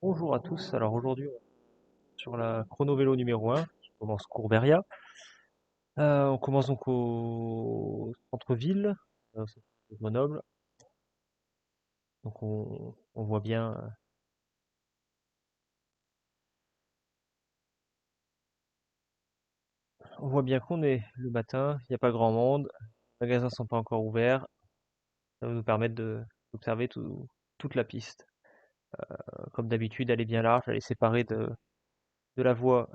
Bonjour à tous. Alors aujourd'hui, sur la chrono vélo numéro 1, qui commence Courberia. On commence donc au centre-ville, au centre de Grenoble. Donc on voit bien, qu'on est le matin, il n'y a pas grand monde, les magasins sont pas encore ouverts. Ça va nous permettre d'observer toute la piste. Comme d'habitude, elle est bien large, elle est séparée de la voie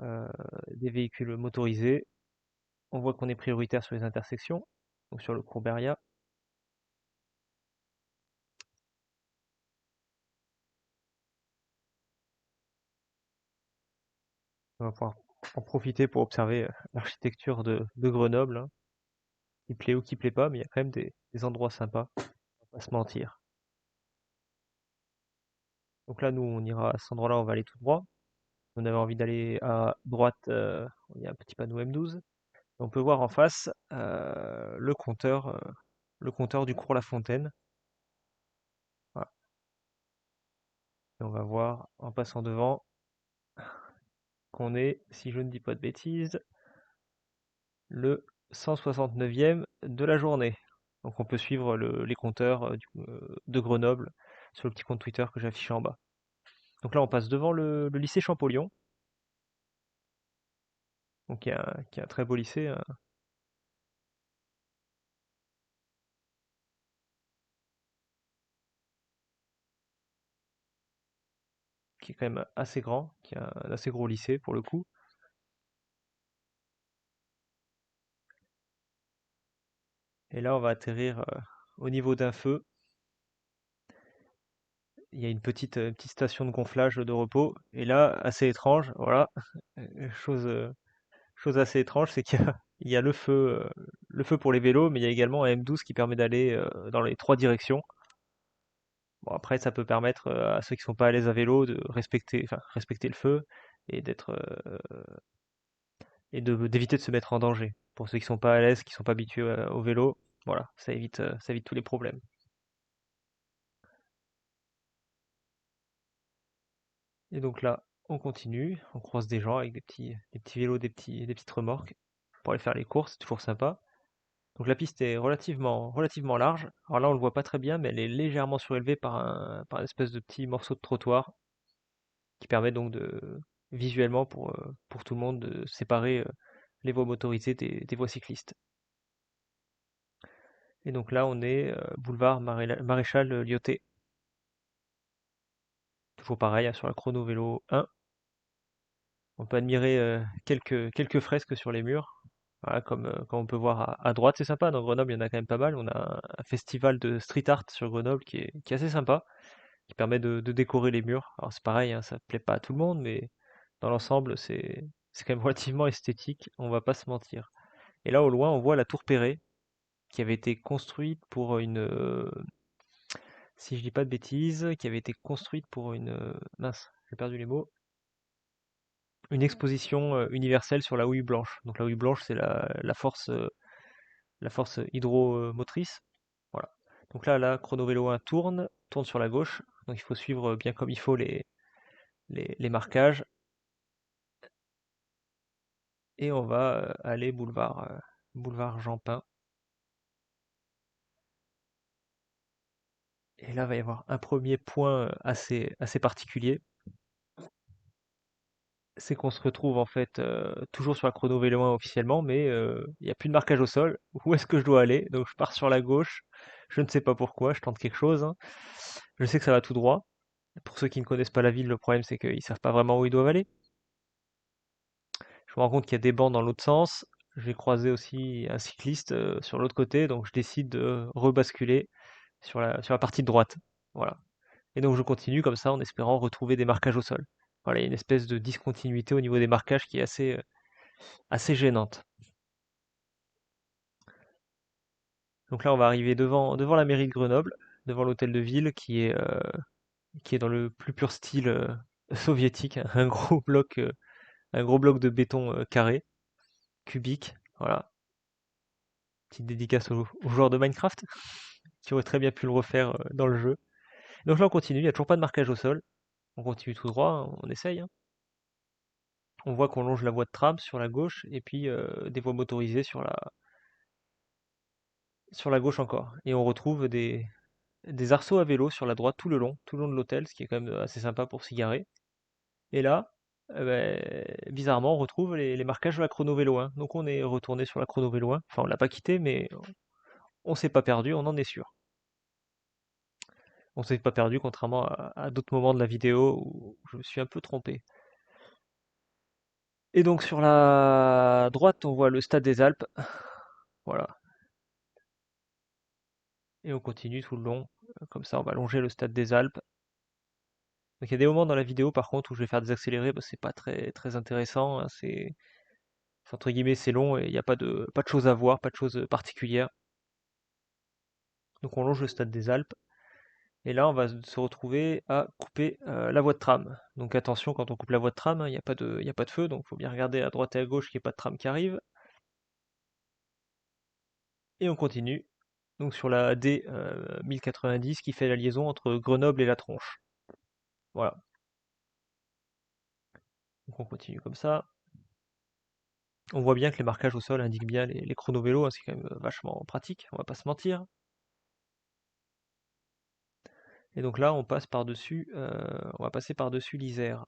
des véhicules motorisés. On voit qu'on est prioritaire sur les intersections, donc sur le Courberia. On va pouvoir en profiter pour observer l'architecture de Grenoble, hein. Qui plaît ou qui plaît pas, mais il y a quand même des endroits sympas, on va pas se mentir. Donc là, nous, on ira à cet endroit-là, on va aller tout droit. On avait envie d'aller à droite, il y a un petit panneau M12. On peut voir en face le compteur du cours La Fontaine. Voilà. Et on va voir en passant devant qu'on est, si je ne dis pas de bêtises, le 169e de la journée. Donc on peut suivre les compteurs de Grenoble sur le petit compte Twitter que j'ai affiché en bas. Donc là on passe devant le lycée Champollion, donc qui est un très beau lycée, hein, qui est quand même assez grand, qui est un assez gros lycée pour le coup. Et là on va atterrir au niveau d'un feu. Il y a une petite station de gonflage de repos. Et là, assez étrange, voilà, chose, chose assez étrange, c'est qu'il y a, il y a le feu pour les vélos, mais il y a également un M12 qui permet d'aller dans les trois directions. Bon, après, ça peut permettre à ceux qui sont pas à l'aise à vélo de respecter, enfin, respecter le feu et d'éviter de se mettre en danger. Pour ceux qui sont pas à l'aise, qui sont pas habitués au vélo, voilà, ça évite tous les problèmes. Et donc là, on continue, on croise des gens avec des petits vélos, des petites remorques pour aller faire les courses, c'est toujours sympa. Donc la piste est relativement large. Alors là, on le voit pas très bien, mais elle est légèrement surélevée par une espèce de petit morceau de trottoir qui permet donc visuellement pour tout le monde de séparer les voies motorisées des voies cyclistes. Et donc là, on est boulevard Maréchal Lyoté. Toujours pareil, hein, sur la chrono vélo 1. On peut admirer quelques fresques sur les murs. Voilà, comme on peut voir à droite, c'est sympa. Dans Grenoble, il y en a quand même pas mal. On a un festival de street art sur Grenoble qui est assez sympa, qui permet de décorer les murs. Alors c'est pareil, hein, ça plaît pas à tout le monde, mais dans l'ensemble, c'est quand même relativement esthétique, on va pas se mentir. Et là, au loin, on voit la tour Perret, qui avait été construite pour si je dis pas de bêtises, qui avait été construite pour mince, j'ai perdu les mots, une exposition universelle sur la houille blanche. Donc la houille blanche, c'est la force hydromotrice. Voilà. Donc là, la chrono vélo 1 tourne sur la gauche. Donc il faut suivre bien comme il faut les marquages. Et on va aller boulevard Jampin. Et là, va y avoir un premier point assez particulier. C'est qu'on se retrouve en fait toujours sur la chrono vélo 1 officiellement, mais il n'y a plus de marquage au sol. Où est-ce que je dois aller? Donc je pars sur la gauche. Je ne sais pas pourquoi, je tente quelque chose, hein. Je sais que ça va tout droit. Pour ceux qui ne connaissent pas la ville, le problème c'est qu'ils savent pas vraiment où ils doivent aller. Je me rends compte qu'il y a des bancs dans l'autre sens. Je vais croiser aussi un cycliste sur l'autre côté, donc je décide de rebasculer sur la partie de droite. Voilà. Et donc je continue comme ça en espérant retrouver des marquages au sol. Voilà, il y a une espèce de discontinuité au niveau des marquages qui est assez gênante. Donc là, on va arriver devant la mairie de Grenoble, devant l'hôtel de ville qui est dans le plus pur style soviétique, un gros bloc de béton carré, cubique. Voilà, petite dédicace aux joueurs de Minecraft qui auraient très bien pu le refaire dans le jeu. Donc là, on continue, il n'y a toujours pas de marquage au sol. On continue tout droit, hein, on essaye, hein. On voit qu'on longe la voie de tram sur la gauche et puis des voies motorisées sur la gauche encore. Et on retrouve des arceaux à vélo sur la droite tout le long de l'hôtel, ce qui est quand même assez sympa pour s'y garer. Et là, bizarrement, on retrouve les marquages de la chrono vélo 1. Donc on est retourné sur la chrono vélo 1. Enfin, on l'a pas quitté, mais on s'est pas perdu, on en est sûr. On s'est pas perdu, contrairement à d'autres moments de la vidéo où je me suis un peu trompé. Et donc sur la droite, on voit le stade des Alpes. Voilà. Et on continue tout le long. Comme ça, on va longer le stade des Alpes. Donc il y a des moments dans la vidéo, par contre, où je vais faire des accélérés, parce que c'est pas très intéressant, hein. Entre guillemets, c'est long et il n'y a pas de choses à voir, pas de choses particulières. Donc on longe le stade des Alpes. Et là, on va se retrouver à couper la voie de tram. Donc attention, quand on coupe la voie de tram, hein, il y a pas de feu, donc il faut bien regarder à droite et à gauche qu'il n'y ait pas de tram qui arrive. Et on continue. Donc sur la D 1090 qui fait la liaison entre Grenoble et La Tronche. Voilà. Donc on continue comme ça. On voit bien que les marquages au sol indiquent bien les chronovélos, hein, c'est quand même vachement pratique, on va pas se mentir. Et donc là, on va passer par-dessus l'Isère.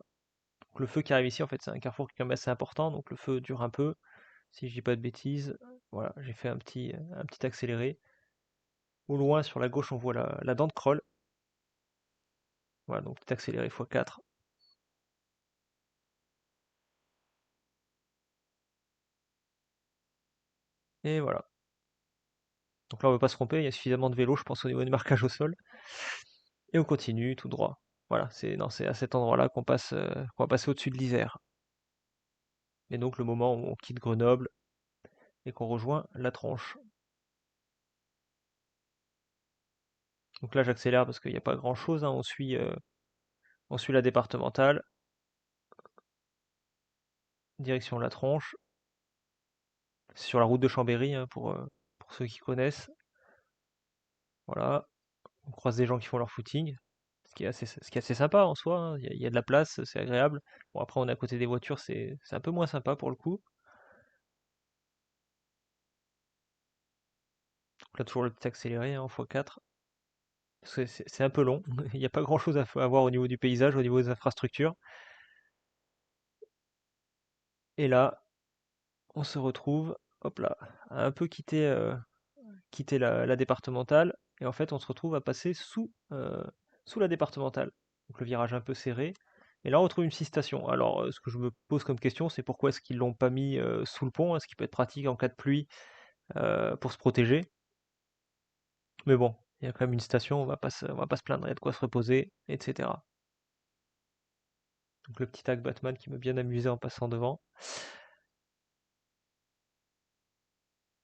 Donc le feu qui arrive ici, en fait, c'est un carrefour qui est quand même assez important, donc le feu dure un peu, si je dis pas de bêtises. Voilà, j'ai fait un petit accéléré. Au loin, sur la gauche, on voit la dent de Kroll. Voilà, donc petit accéléré x4. Et voilà. Donc là, on ne veut pas se tromper, il y a suffisamment de vélos, je pense, au niveau du marquage au sol. Et on continue tout droit. Voilà, c'est à cet endroit-là qu'on va passer au-dessus de l'Isère. Et donc le moment où on quitte Grenoble et qu'on rejoint la Tronche. Donc là, j'accélère parce qu'il n'y a pas grand-chose, hein. On suit la départementale, direction la Tronche. C'est sur la route de Chambéry, hein, pour ceux qui connaissent. Voilà, on croise des gens qui font leur footing, ce qui est assez sympa en soi, hein. Il y a de la place, c'est agréable. Bon, après, on est à côté des voitures, c'est un peu moins sympa pour le coup. Donc là, toujours le petit accéléré, hein, en x4. C'est un peu long, il n'y a pas grand-chose à voir au niveau du paysage, au niveau des infrastructures. Et là, on se retrouve, hop là, à un peu quitter la départementale, et en fait, on se retrouve à passer sous la départementale. Donc le virage un peu serré. Et là, on retrouve une 6 stations. Alors, ce que je me pose comme question, c'est pourquoi est-ce qu'ils l'ont pas mis sous le pont, hein, ce qui peut être pratique en cas de pluie pour se protéger. Mais bon, il y a quand même une station, on va pas se plaindre, il y a de quoi se reposer, etc. Donc le petit tag Batman qui m'a bien amusé en passant devant.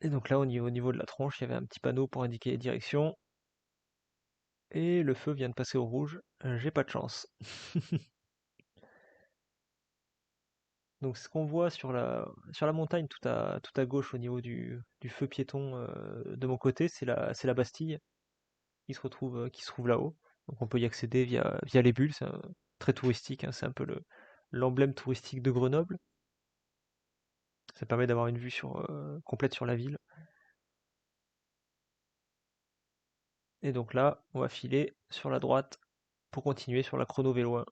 Et donc là, au niveau de la tronche, il y avait un petit panneau pour indiquer les directions. Et le feu vient de passer au rouge. J'ai pas de chance. Donc ce qu'on voit sur la montagne tout à gauche au niveau du feu piéton de mon côté, c'est la Bastille qui se trouve là-haut. Donc on peut y accéder via les bulles, très touristique, hein, c'est un peu l'emblème touristique de Grenoble. Ça permet d'avoir une vue complète sur la ville. Et donc là, on va filer sur la droite pour continuer sur la chrono vélo 1.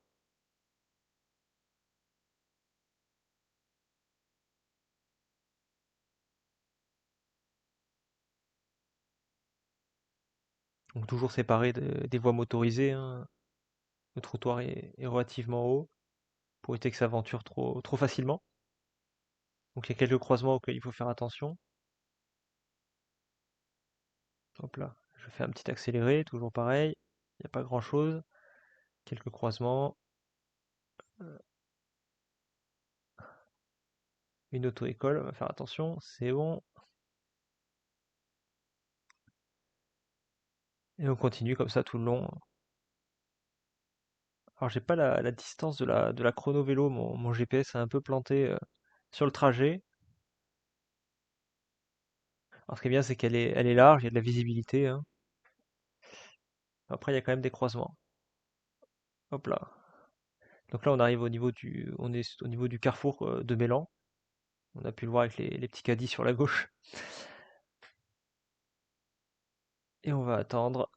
Donc toujours séparé des voies motorisées, hein. Le trottoir est relativement haut pour éviter que ça aventure trop facilement. Donc il y a quelques croisements auxquels il faut faire attention. Hop là, je fais un petit accéléré, toujours pareil. Il n'y a pas grand-chose. Quelques croisements. euh, Une auto-école, on va faire attention, c'est bon. Et on continue comme ça tout le long. Alors j'ai pas la distance de la chrono vélo, mon GPS a un peu planté sur le trajet. Alors ce qui est bien, c'est elle est large, il y a de la visibilité, hein. Après, il y a quand même des croisements. Hop là. Donc là, on arrive on est au niveau du carrefour de Mélan. On a pu le voir avec les petits caddies sur la gauche. Et on va attendre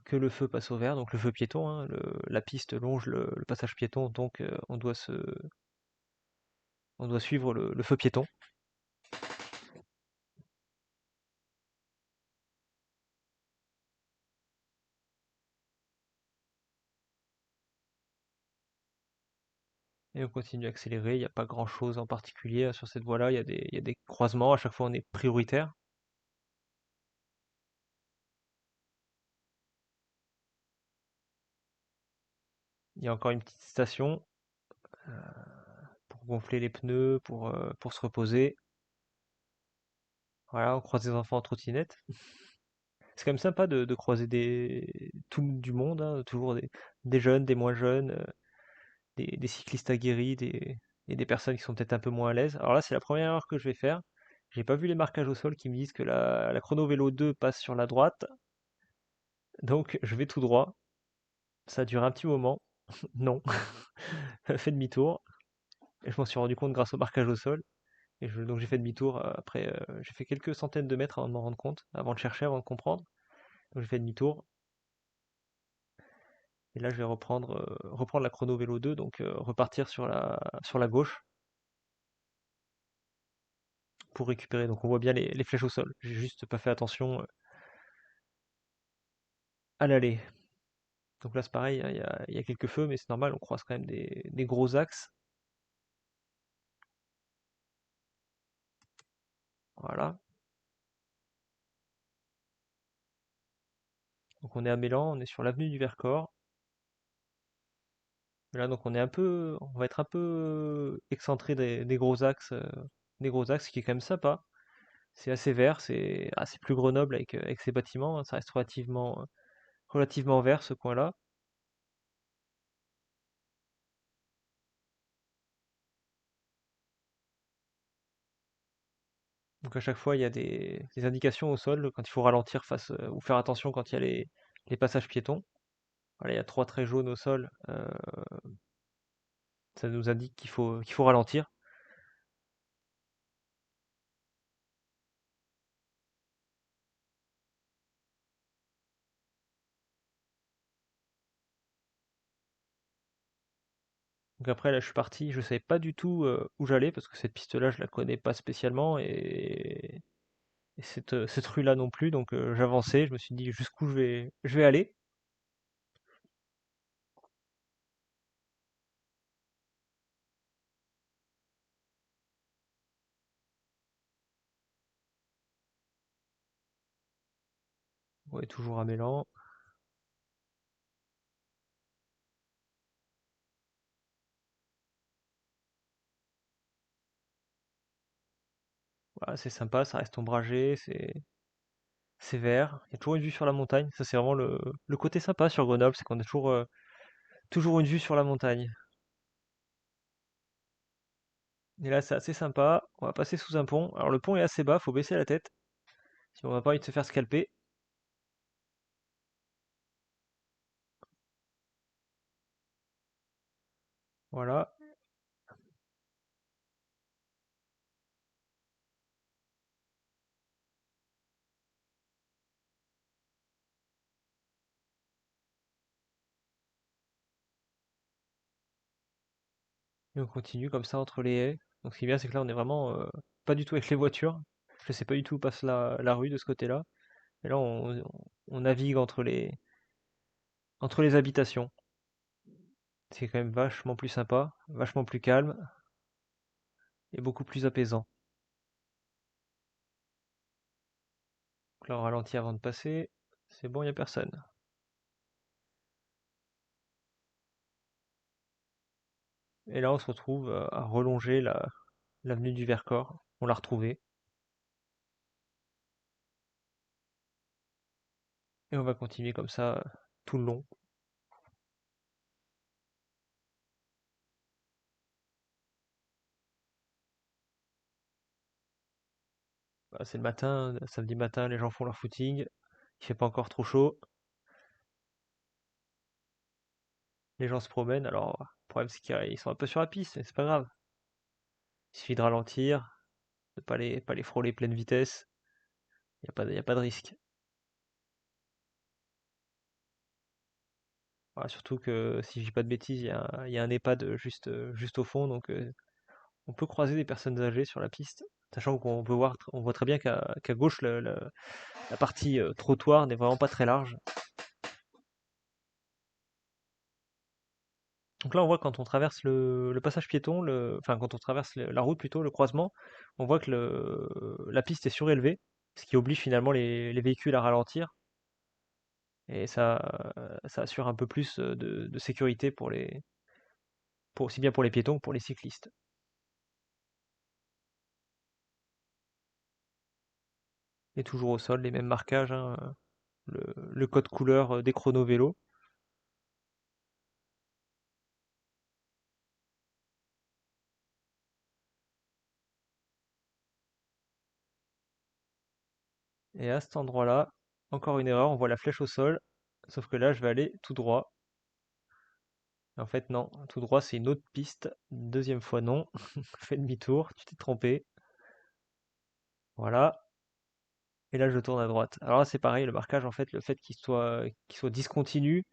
que le feu passe au vert, donc le feu piéton, hein, la piste longe le passage piéton, donc on doit suivre le feu piéton. Et on continue à accélérer, il n'y a pas grand chose en particulier sur cette voie-là, il y a des croisements, à chaque fois on est prioritaire. Il y a encore une petite station euh, pour gonfler les pneus, pour se reposer. Voilà, on croise des enfants en trottinette. C'est quand même sympa de croiser tout du monde, hein, toujours des jeunes, des moins jeunes, des cyclistes aguerris, et des personnes qui sont peut-être un peu moins à l'aise. Alors là, c'est la première erreur que je vais faire. J'ai pas vu les marquages au sol qui me disent que la chrono vélo 2 passe sur la droite, donc je vais tout droit. Ça dure un petit moment. Non, fait demi-tour. Et je m'en suis rendu compte grâce au marquage au sol. Donc j'ai fait demi-tour après, j'ai fait quelques centaines de mètres avant de m'en rendre compte, avant de chercher, avant de comprendre. Donc j'ai fait demi-tour. Et là, je vais reprendre la chrono vélo 2, donc repartir sur la gauche pour récupérer. Donc on voit bien les flèches au sol. J'ai juste pas fait attention à l'aller. Donc là, c'est pareil, hein, il y a quelques feux, mais c'est normal, on croise quand même des gros axes. Voilà. Donc on est à Mélan, on est sur l'avenue du Vercors. Là, donc on va être un peu excentré des gros axes, ce qui est quand même sympa. C'est assez vert, c'est plus Grenoble avec ses bâtiments, hein, ça reste relativement vert ce coin-là. Donc à chaque fois, il y a des indications au sol quand il faut ralentir ou faire attention quand il y a les passages piétons. Voilà, il y a trois traits jaunes au sol, ça nous indique qu'il faut ralentir. Donc après, là, je suis parti, je savais pas du tout où j'allais parce que cette piste-là, je la connais pas spécialement et cette rue-là non plus. Donc j'avançais, je me suis dit jusqu'où je vais aller. Ouais, toujours à Mélan. Voilà, c'est sympa, ça reste ombragé, c'est vert. Il y a toujours une vue sur la montagne. Ça, c'est vraiment le côté sympa sur Grenoble, c'est qu'on a toujours une vue sur la montagne. Et là, c'est assez sympa. On va passer sous un pont. Alors le pont est assez bas, faut baisser la tête si on n'a pas envie de se faire scalper. Voilà. Et on continue comme ça entre les haies. Donc ce qui est bien, c'est que là, on est vraiment pas du tout avec les voitures. Je sais pas du tout où passe la rue de ce côté-là. Et là, on navigue entre les habitations. C'est quand même vachement plus sympa, vachement plus calme et beaucoup plus apaisant. Donc là, on ralentit avant de passer. C'est bon, il n'y a personne. Et là, on se retrouve à relonger l'avenue du Vercors. On l'a retrouvée. Et on va continuer comme ça tout le long. Bah, c'est le matin, samedi matin, les gens font leur footing. Il fait pas encore trop chaud. Les gens se promènent. Alors, le problème, c'est qu'ils sont un peu sur la piste, mais c'est pas grave. Il suffit de ralentir, de pas les frôler pleine vitesse. Y a pas de risque. Voilà, surtout que si je dis pas de bêtises, il y a un EHPAD juste au fond, donc on peut croiser des personnes âgées sur la piste, sachant on voit très bien qu'à gauche, la partie trottoir n'est vraiment pas très large. Donc là, on voit quand on traverse le passage piéton, enfin quand on traverse la route plutôt, le croisement, on voit que la piste est surélevée, ce qui oblige finalement les véhicules à ralentir, et ça assure un peu plus de sécurité aussi bien pour les piétons que pour les cyclistes. Et toujours au sol, les mêmes marquages, hein, le code couleur des chronos vélos. Et à cet endroit-là, encore une erreur, on voit la flèche au sol, sauf que là, je vais aller tout droit. En fait, non, tout droit, c'est une autre piste. Deuxième fois, non. Fais demi-tour, tu t'es trompé. Voilà. Et là, je tourne à droite. Alors là, c'est pareil, le marquage, en fait, le fait qu'il soit discontinu,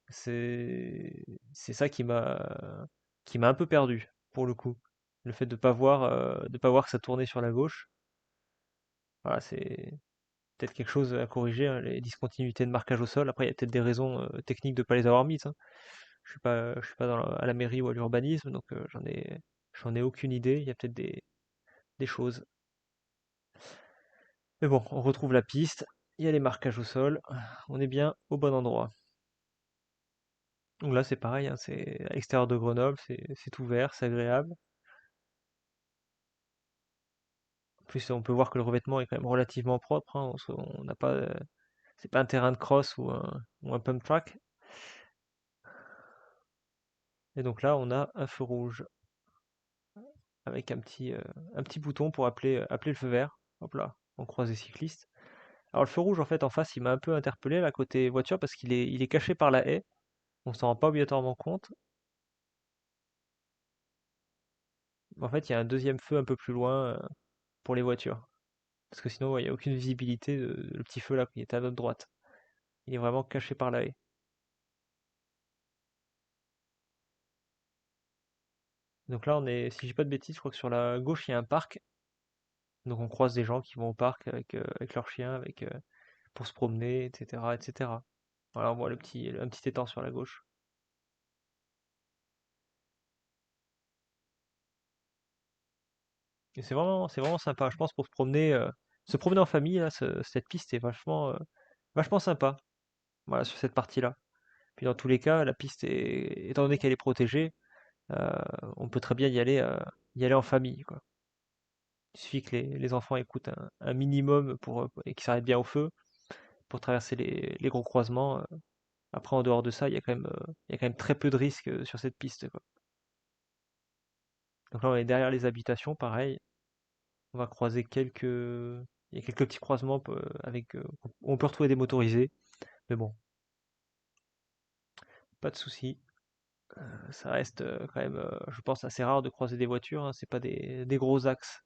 c'est ça qui m'a un peu perdu, pour le coup. Le fait de pas voir que ça tournait sur la gauche. Voilà, c'est peut-être quelque chose à corriger, hein, les discontinuités de marquage au sol. Après, il y a peut-être des raisons techniques de pas les avoir mises, hein. Je suis pas à la mairie ou à l'urbanisme, donc j'en ai aucune idée. Il y a peut-être des choses. Mais bon, on retrouve la piste. Il y a les marquages au sol. On est bien au bon endroit. Donc là, c'est pareil, hein, c'est à l'extérieur de Grenoble, c'est ouvert, c'est agréable. En plus, on peut voir que le revêtement est quand même relativement propre, hein. On n'a pas, c'est pas un terrain de cross ou un pump track. Et donc là, on a un feu rouge avec un petit bouton pour appeler le feu vert. Hop là, on croise les cyclistes. Alors le feu rouge, en fait, en face, il m'a un peu interpellé, là, côté voiture, parce il est caché par la haie. On s'en rend pas obligatoirement compte. En fait, il y a un deuxième feu un peu plus loin pour les voitures. Parce que sinon, ouais, il n'y a aucune visibilité le petit feu là qui est à notre droite. Il est vraiment caché par la haie. Donc là, si je dis pas de bêtises, je crois que sur la gauche, il y a un parc. Donc on croise des gens qui vont au parc avec leurs chiens, pour se promener, etc., etc. Voilà, on voit un petit étang sur la gauche. Et c'est vraiment sympa. Je pense pour se promener en famille, là, cette piste est vachement sympa. Voilà, sur cette partie-là. Puis dans tous les cas, étant donné qu'elle est protégée, euh, on peut très bien y aller en famille, quoi. Il suffit que les enfants écoutent un minimum et qu'ils s'arrêtent bien au feu pour traverser les gros croisements. Après, en dehors de ça, il y a quand même très peu de risques sur cette piste, quoi. Donc là, on est derrière les habitations, pareil. On va croiser il y a quelques petits croisements où on peut retrouver des motorisés. Mais bon, pas de souci. Ça reste quand même, je pense, assez rare de croiser des voitures, hein. C'est pas des gros axes.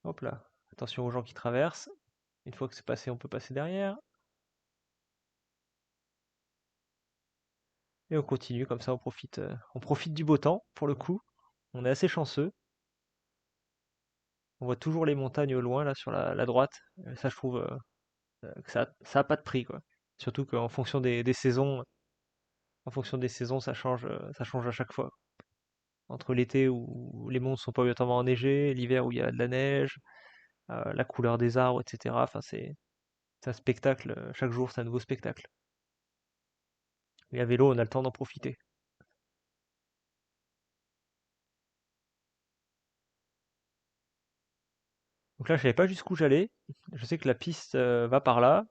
Hop là. Attention aux gens qui traversent. Une fois que c'est passé, on peut passer derrière. Et on continue, comme ça on profite du beau temps, pour le coup. On est assez chanceux. On voit toujours les montagnes au loin, là, sur la droite. Ça, je trouve que ça a pas de prix, quoi. Surtout qu'en fonction des saisons, ça change à chaque fois. Entre l'été où les monts sont pas obligatoirement enneigés, l'hiver où il y a de la neige, la couleur des arbres, etc. Enfin, c'est un spectacle. Chaque jour, c'est un nouveau spectacle. Et à vélo, on a le temps d'en profiter. Donc là, je savais pas jusqu'où j'allais. Je sais que la piste va par là.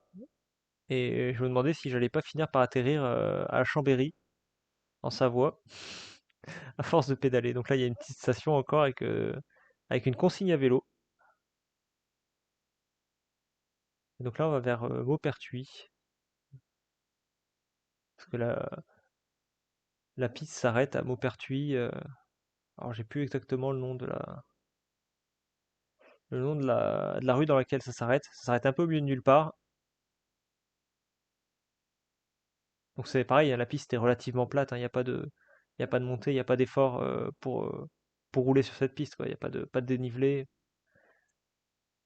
Et je me demandais si j'allais pas finir par atterrir à Chambéry, en Savoie, à force de pédaler. Donc là, il y a une petite station encore avec une consigne à vélo. Et donc là, on va vers Maupertuis. Parce que la piste s'arrête à Maupertuis. Alors j'ai plus exactement le nom de la rue dans laquelle ça s'arrête. Ça s'arrête un peu au milieu de nulle part. Donc c'est pareil, hein, la piste est relativement plate, hein, il y a pas de montée, il n'y a pas d'effort pour rouler sur cette piste, quoi. Il n'y a pas de dénivelé.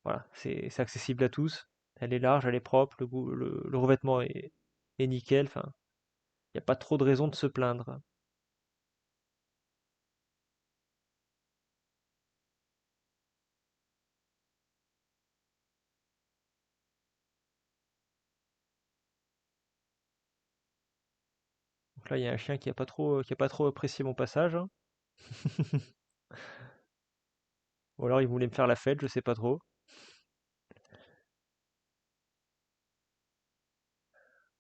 Voilà, c'est accessible à tous. Elle est large, elle est propre, le revêtement est nickel. Enfin, il n'y a pas trop de raison de se plaindre. Donc là, il y a un chien qui a pas trop apprécié mon passage, hein. Ou alors il voulait me faire la fête, je sais pas trop.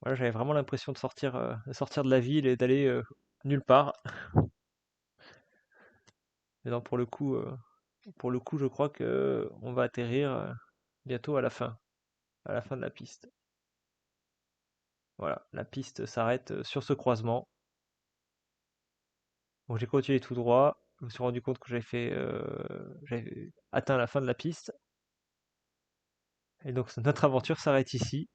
Voilà, j'avais vraiment l'impression de sortir de la ville et d'aller nulle part. Mais non, pour le coup, je crois que on va atterrir bientôt à la fin de la piste. Voilà, la piste s'arrête sur ce croisement. Donc j'ai continué tout droit. Je me suis rendu compte que j'avais atteint la fin de la piste. Et donc notre aventure s'arrête ici.